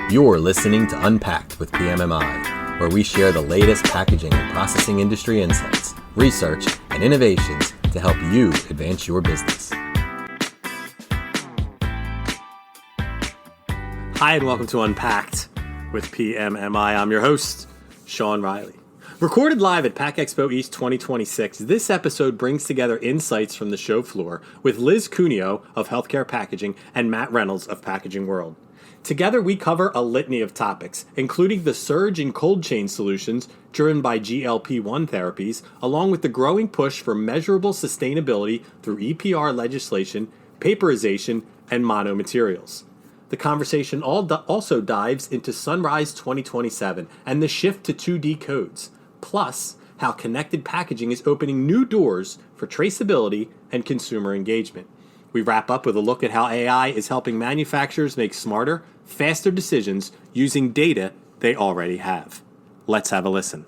You're listening to Unpacked with PMMI, where we share the latest packaging and processing industry insights, research, and innovations to help you advance your business. Hi, and welcome to Unpacked with PMMI. I'm your host, Sean Riley. Recorded live at PACK EXPO East 2026, this episode brings together insights from the show floor with Liz Cuneo of Healthcare Packaging and Matt Reynolds of Packaging World. Together, we cover a litany of topics, including the surge in cold chain solutions driven by GLP-1 therapies, along with the growing push for measurable sustainability through EPR legislation, paperization, and monomaterials. The conversation also dives into Sunrise 2027 and the shift to 2D codes, plus how connected packaging is opening new doors for traceability and consumer engagement. We wrap up with a look at how AI is helping manufacturers make smarter, faster decisions using data they already have. Let's have a listen.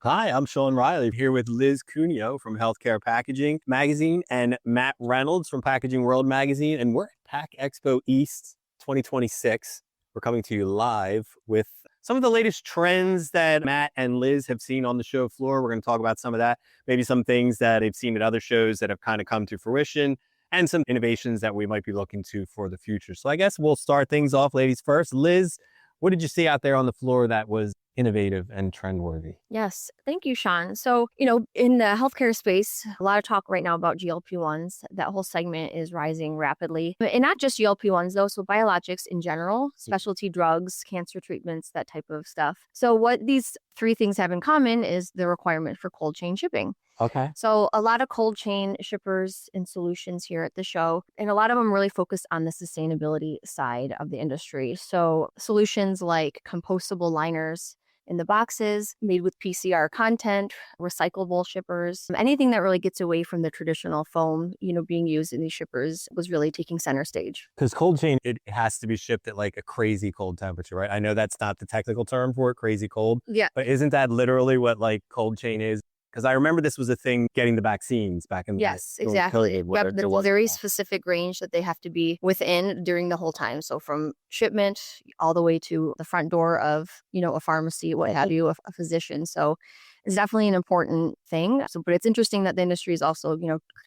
Hi, I'm Sean Riley here with Liz Cuneo from Healthcare Packaging Magazine and Matt Reynolds from Packaging World Magazine, and we're at PACK EXPO East 2026. We're coming to you live with some of the latest trends that Matt and Liz have seen on the show floor. We're going to talk about some of that, maybe some things that they've seen at other shows that have kind of come to fruition, and some innovations that we might be looking to for the future. So I guess we'll start things off, ladies first. Liz, what did you see out there on the floor that was innovative and trendworthy? Yes, thank you, Sean. So, in the healthcare space, a lot of talk right now about GLP-1s. That whole segment is rising rapidly. And not just GLP-1s, though, so biologics in general, specialty drugs, cancer treatments, that type of stuff. So what these three things have in common is the requirement for cold chain shipping. Okay. So a lot of cold chain shippers and solutions here at the show, and a lot of them really focus on the sustainability side of the industry. So solutions like compostable liners in the boxes, made with PCR content, recyclable shippers, anything that really gets away from the traditional foam, being used in these shippers was really taking center stage. Because cold chain, it has to be shipped at like a crazy cold temperature, right? I know that's not the technical term for it, crazy cold. Yeah. But isn't that literally what like cold chain is? Because I remember this was a thing getting the vaccines back in Yes, the exactly. period where Yep, there the was very specific range that they have to be within during the whole time. So from shipment all the way to the front door of, a pharmacy, what have you, a physician. So it's definitely an important thing. So, but it's interesting that the industry is also,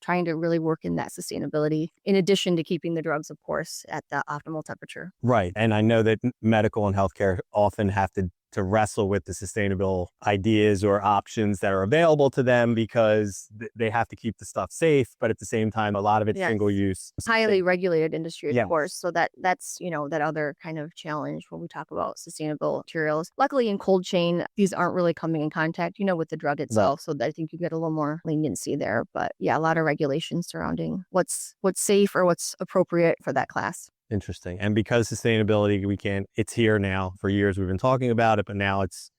trying to really work in that sustainability in addition to keeping the drugs, of course, at the optimal temperature. Right. And I know that medical and healthcare often have to wrestle with the sustainable ideas or options that are available to them because they have to keep the stuff safe, but at the same time, a lot of it's single use. Highly regulated industry, of Yes. course. So that's, that other kind of challenge when we talk about sustainable materials. Luckily in cold chain, these aren't really coming in contact, with the drug itself. So I think you get a little more leniency there. But yeah, a lot of regulations surrounding what's safe or what's appropriate for that class. Interesting. And because sustainability, it's here now. For years we've been talking about it, but now it's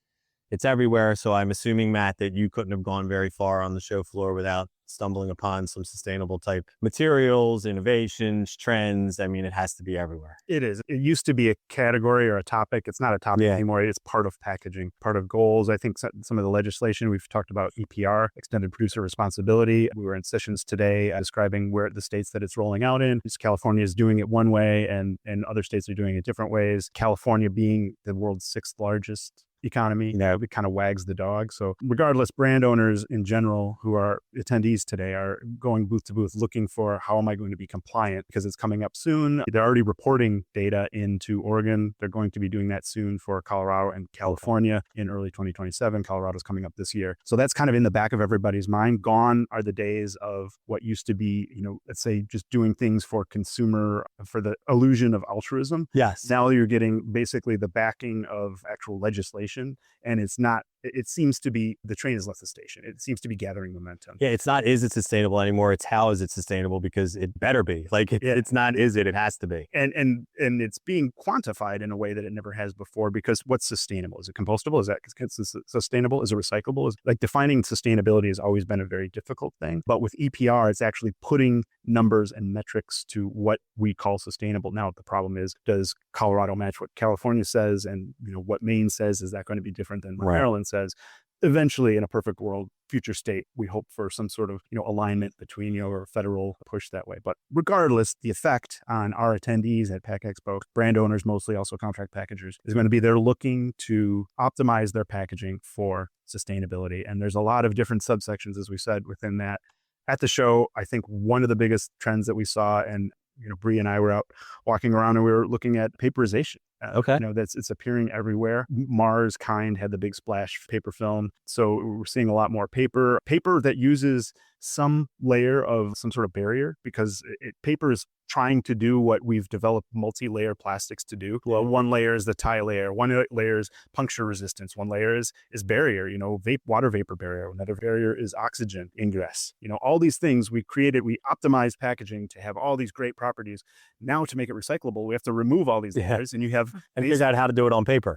everywhere. So I'm assuming, Matt, that you couldn't have gone very far on the show floor without stumbling upon some sustainable type materials, innovations, trends. I mean, it has to be everywhere. It is. It used to be a category or a topic. It's not a topic anymore. It's part of packaging, part of goals. I think some of the legislation, we've talked about EPR, extended producer responsibility. We were in sessions today describing where the states that it's rolling out in. California is doing it one way and other states are doing it different ways. California being the world's sixth largest economy, it kind of wags the dog. So regardless, brand owners in general who are attendees today are going booth to booth looking for how am I going to be compliant because it's coming up soon. They're already reporting data into Oregon. They're going to be doing that soon for Colorado and California in early 2027. Colorado's coming up this year. So that's kind of in the back of everybody's mind. Gone are the days of what used to be, let's say just doing things for the illusion of altruism. Yes. Now you're getting basically the backing of actual legislation. And it seems to be, the train has left the station. It seems to be gathering momentum. Yeah, it's not, is it sustainable anymore? It's how is it sustainable? Because it better be. Like, it's not, is it? It has to be. And it's being quantified in a way that it never has before because what's sustainable? Is it compostable? Is that sustainable? Is it recyclable? Defining sustainability has always been a very difficult thing. But with EPR, it's actually putting numbers and metrics to what we call sustainable. Now, the problem is, does Colorado match what California says? And, what Maine says? Is that going to be different than what Maryland says? eventually, in a perfect world, future state, we hope for some sort of, alignment between, or a federal push that way. But regardless, the effect on our attendees at PACK EXPO, brand owners mostly, also contract packagers, is going to be they're looking to optimize their packaging for sustainability. And there's a lot of different subsections, as we said, within that. At the show, I think one of the biggest trends that we saw, and Bree and I were out walking around and we were looking at paperization. Okay. It's appearing everywhere. Mars Kind had the big splash paper film. So we're seeing a lot more paper that uses some layer of some sort of barrier, because paper is trying to do what we've developed multi-layer plastics to do. Well, one layer is the tie layer, one layer is puncture resistance, one layer is barrier, water vapor barrier, another barrier is oxygen ingress. All these things we optimized packaging to have all these great properties. Now, to make it recyclable, we have to remove all these layers, and you have figure out how to do it on paper.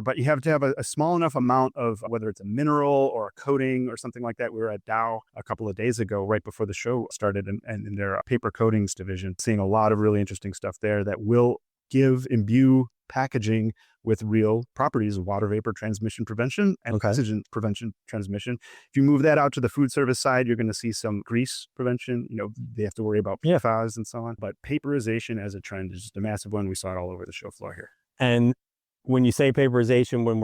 But you have to have a small enough amount of, whether it's a mineral or a coating or something like that. We were at Dow a couple of days ago, right before the show started, and in their paper coatings division, seeing a lot of really interesting stuff there that will imbue packaging with real properties of water vapor transmission prevention and oxygen prevention transmission. If you move that out to the food service side, you're going to see some grease prevention. They have to worry about PFAS and so on. But paperization as a trend is just a massive one. We saw it all over the show floor here. And when you say paperization, when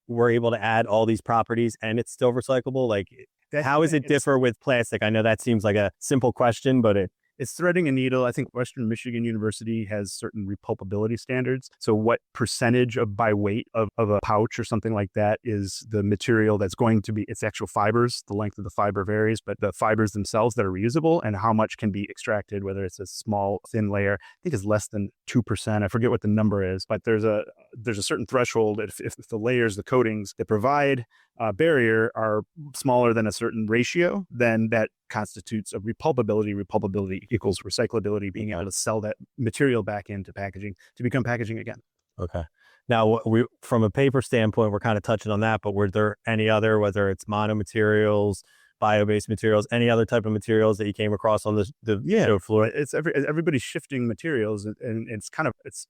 we're able to add all these properties and it's still recyclable, how does it differ with plastic? I know that seems like a simple question, but it's threading a needle. I think Western Michigan University has certain repulpability standards. So what percentage by weight of a pouch or something like that is the material that's going to be its actual fibers. The length of the fiber varies, but the fibers themselves that are reusable, and how much can be extracted, whether it's a small, thin layer, I think it's less than 2%. I forget what the number is, but there's a certain threshold. If the layers, the coatings that provide barrier are smaller than a certain ratio, then that constitutes a repulpability. Repulpability equals recyclability, being able to sell that material back into packaging to become packaging again. Okay. Now, from a paper standpoint, we're kind of touching on that, but were there any other, whether it's monomaterials, bio-based materials, any other type of materials that you came across on the show floor? It's everybody's shifting materials, and it's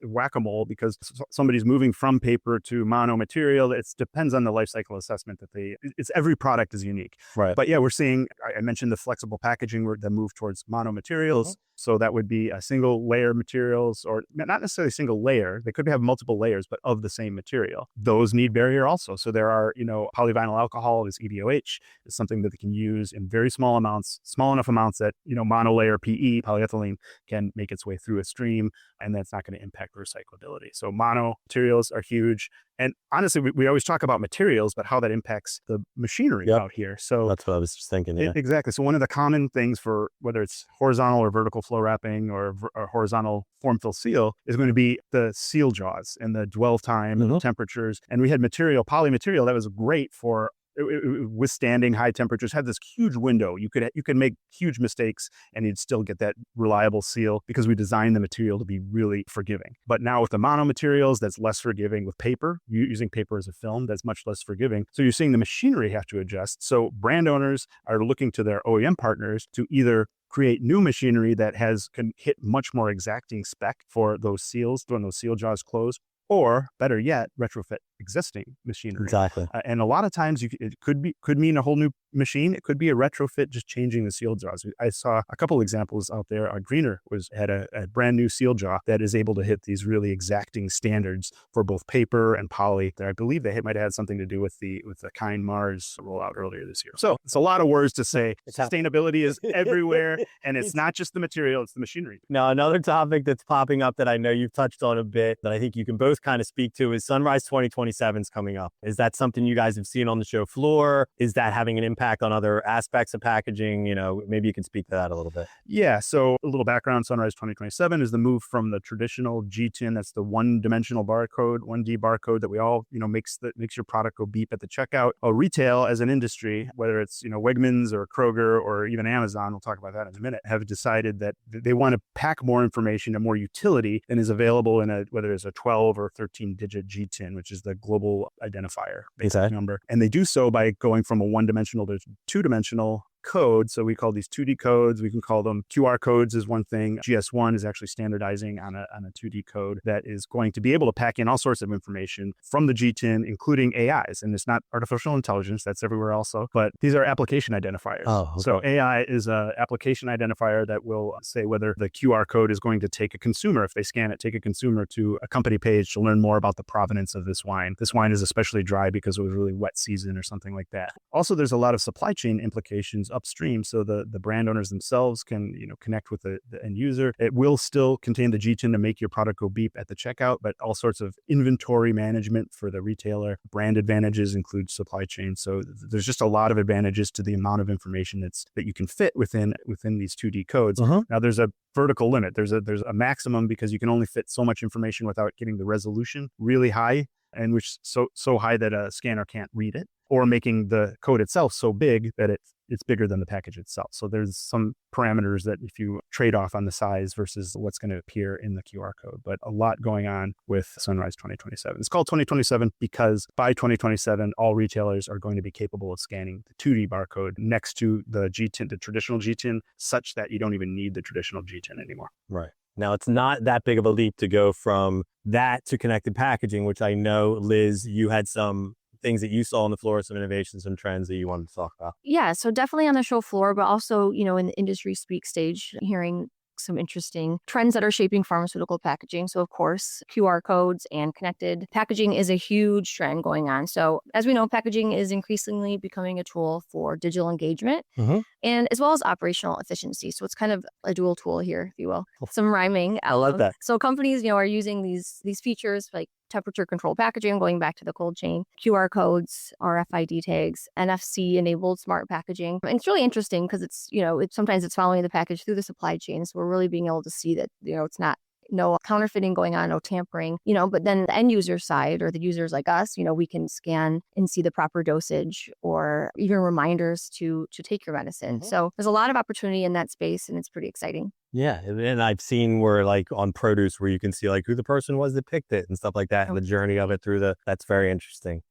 whack-a-mole, because somebody's moving from paper to monomaterial. It depends on the life cycle assessment it's every product is unique. Right. But we're seeing, I mentioned the flexible packaging, the move towards monomaterials. So that would be a single layer materials, or not necessarily single layer. They could have multiple layers, but of the same material. Those need barrier also. So there are, polyvinyl alcohol is EDOH, is something that they can use in very small amounts, small enough amounts that, monolayer PE, polyethylene, can make its way through a stream, and that's not going to impact recyclability. So mono materials are huge. And honestly, we always talk about materials, but how that impacts the machinery out here. So that's what I was just thinking. Yeah. Exactly. So one of the common things for whether it's horizontal or vertical flow wrapping or horizontal form fill seal is going to be the seal jaws and the dwell time and the temperatures. And we had poly material that was great for withstanding high temperatures, had this huge window. You could make huge mistakes and you'd still get that reliable seal, because we designed the material to be really forgiving. But now with the monomaterials, that's less forgiving. With paper, using paper as a film, that's much less forgiving. So you're seeing the machinery have to adjust. So brand owners are looking to their OEM partners to either create new machinery that can hit much more exacting spec for those seals when those seal jaws close, or better yet, retrofit existing machinery. Exactly. And a lot of times it could mean a whole new machine. It could be a retrofit, just changing the seal jaws. I saw a couple examples out there. Greener had a brand new seal jaw that is able to hit these really exacting standards for both paper and poly. I believe they might have had something to do with the Kind Mars rollout earlier this year. So it's a lot of words to say. Sustainability is everywhere, and it's not just the material, it's the machinery. Now, another topic that's popping up that I know you've touched on a bit, that I think you can both kind of speak to, is Sunrise 2027 is coming up. Is that something you guys have seen on the show floor? Is that having an impact on other aspects of packaging? Maybe you can speak to that a little bit. Yeah. So a little background: Sunrise 2027 is the move from the traditional G10. That's the one-dimensional barcode, 1D barcode that we all, makes your product go beep at the checkout. Retail as an industry, whether it's, Wegmans or Kroger or even Amazon, we'll talk about that in a minute, have decided that they want to pack more information and more utility than is available in whether it's a 12 or 13-digit G10, which is the global identifier basic number. And they do so by going from a one-dimensional to two-dimensional code. So we call these 2D codes. We can call them QR codes is one thing. GS1 is actually standardizing on a 2D code that is going to be able to pack in all sorts of information from the GTIN, including AIs. And it's not artificial intelligence. That's everywhere also. But these are application identifiers. Oh, okay. So AI is an application identifier that will say whether the QR code is going to take a consumer, if they scan it, take a consumer to a company page to learn more about the provenance of this wine. This wine is especially dry because it was a really wet season or something like that. Also, there's a lot of supply chain implications upstream. So the brand owners themselves can, connect with the end user. It will still contain the GTIN to make your product go beep at the checkout, but all sorts of inventory management for the retailer. Brand advantages include supply chain. So there's just a lot of advantages to the amount of information that you can fit within these 2D codes. Now there's a vertical limit. There's a maximum because you can only fit so much information without getting the resolution really high, and which so high that a scanner can't read it, or making the code itself so big that it's bigger than the package itself. So there's some parameters that if you trade off on the size versus what's going to appear in the QR code, but a lot going on with Sunrise 2027. It's called 2027 because by 2027, all retailers are going to be capable of scanning the 2D barcode next to the GTIN, the traditional GTIN, such that you don't even need the traditional GTIN anymore. Right. Now, it's not that big of a leap to go from that to connected packaging, which I know, Liz, you had some things that you saw on the floor, some innovations and trends that you wanted to talk about. Yeah, so definitely on the show floor, but also, in the industry speak stage, hearing some interesting trends that are shaping pharmaceutical packaging. So of course, QR codes and connected packaging is a huge trend going on. So as we know, packaging is increasingly becoming a tool for digital engagement and as well as operational efficiency. So it's kind of a dual tool here, if you will. Some rhyming. I love that. So companies, are using these features like temperature control packaging, going back to the cold chain, QR codes, RFID tags, NFC enabled smart packaging. And it's really interesting because it's, sometimes it's following the package through the supply chain. So we're really being able to see that, it's not no counterfeiting going on, no tampering, but then the end user side or the users like us, we can scan and see the proper dosage or even reminders to take your medicine. So there's a lot of opportunity in that space and it's pretty exciting. Yeah. And I've seen where like on produce where you can see like who the person was that picked it and stuff like that and the journey of it that's very interesting.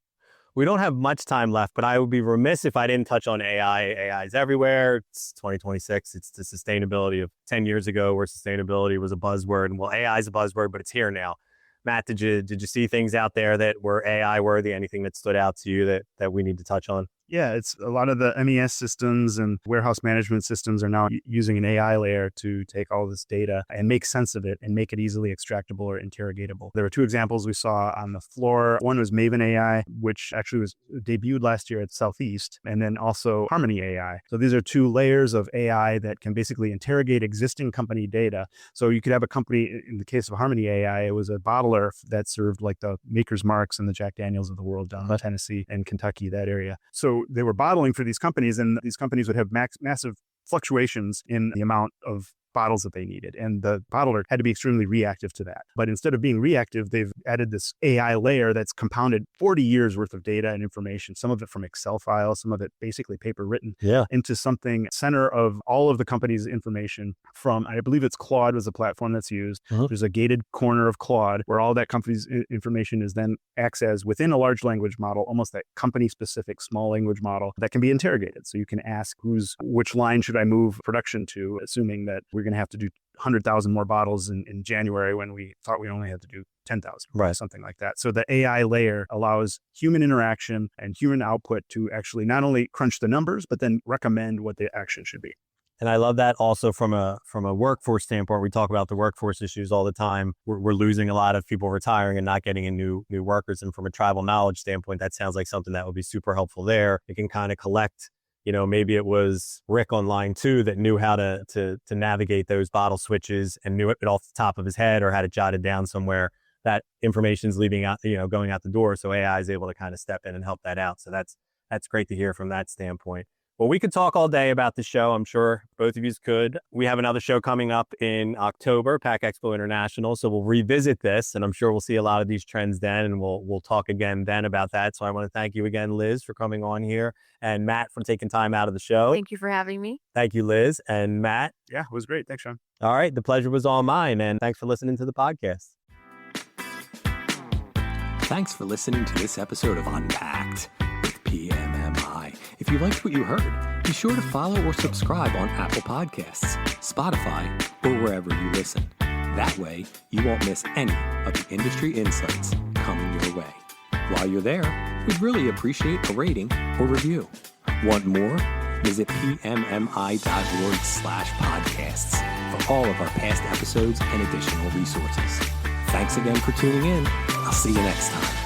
We don't have much time left, but I would be remiss if I didn't touch on AI. AI is everywhere. It's 2026. It's the sustainability of 10 years ago where sustainability was a buzzword. And well, AI is a buzzword, but it's here now. Matt, did you see things out there that were AI worthy? Anything that stood out to you that we need to touch on? Yeah, it's a lot of the MES systems and warehouse management systems are now using an AI layer to take all this data and make sense of it and make it easily extractable or interrogatable. There were two examples we saw on the floor. One was Maven AI, which actually was debuted last year at Southeast, and then also Harmony AI. So these are two layers of AI that can basically interrogate existing company data. So you could have a company, in the case of Harmony AI, it was a bottler that served like the Maker's Marks and the Jack Daniels of the world down in Tennessee and Kentucky, that area. So they were bottling for these companies, and these companies would have massive fluctuations in the amount of bottles that they needed. And the bottler had to be extremely reactive to that. But instead of being reactive, they've added this AI layer that's compounded 40 years worth of data and information, some of it from Excel files, some of it basically paper written, into something center of all of the company's information from, I believe it's Claude was the platform that's used. There's a gated corner of Claude where all that company's information is then acts as within a large language model, almost that company specific small language model that can be interrogated. So you can ask which line should I move production to, assuming that we're going to have to do 100,000 more bottles in January when we thought we only had to do 10,000, right? Something like that. So the AI layer allows human interaction and human output to actually not only crunch the numbers, but then recommend what the action should be. And I love that also from a workforce standpoint. We talk about the workforce issues all the time. We're losing a lot of people retiring and not getting in new workers. And from a tribal knowledge standpoint, that sounds like something that would be super helpful there. It can kind of collect, maybe it was Rick on line 2 that knew how to navigate those bottle switches and knew it off the top of his head or had it jotted down somewhere. That information's leaving out, going out the door. So AI is able to kind of step in and help that out. So that's great to hear from that standpoint. Well, we could talk all day about the show. I'm sure both of you could. We have another show coming up in October, PACK EXPO International. So we'll revisit this, and I'm sure we'll see a lot of these trends then, and we'll talk again then about that. So I want to thank you again, Liz, for coming on here, and Matt for taking time out of the show. Thank you for having me. Thank you, Liz. And Matt? Yeah, it was great. Thanks, Sean. All right. The pleasure was all mine, and thanks for listening to the podcast. Thanks for listening to this episode of Unpacked with PMMI. If you liked what you heard, Be sure to follow or subscribe on Apple Podcasts, Spotify, or wherever you listen. That way, you won't miss any of the industry insights coming your way. While you're there, we'd really appreciate a rating or review. Want more? Visit pmmi.org/podcasts for all of our past episodes and additional resources. Thanks again for tuning in. I'll see you next time.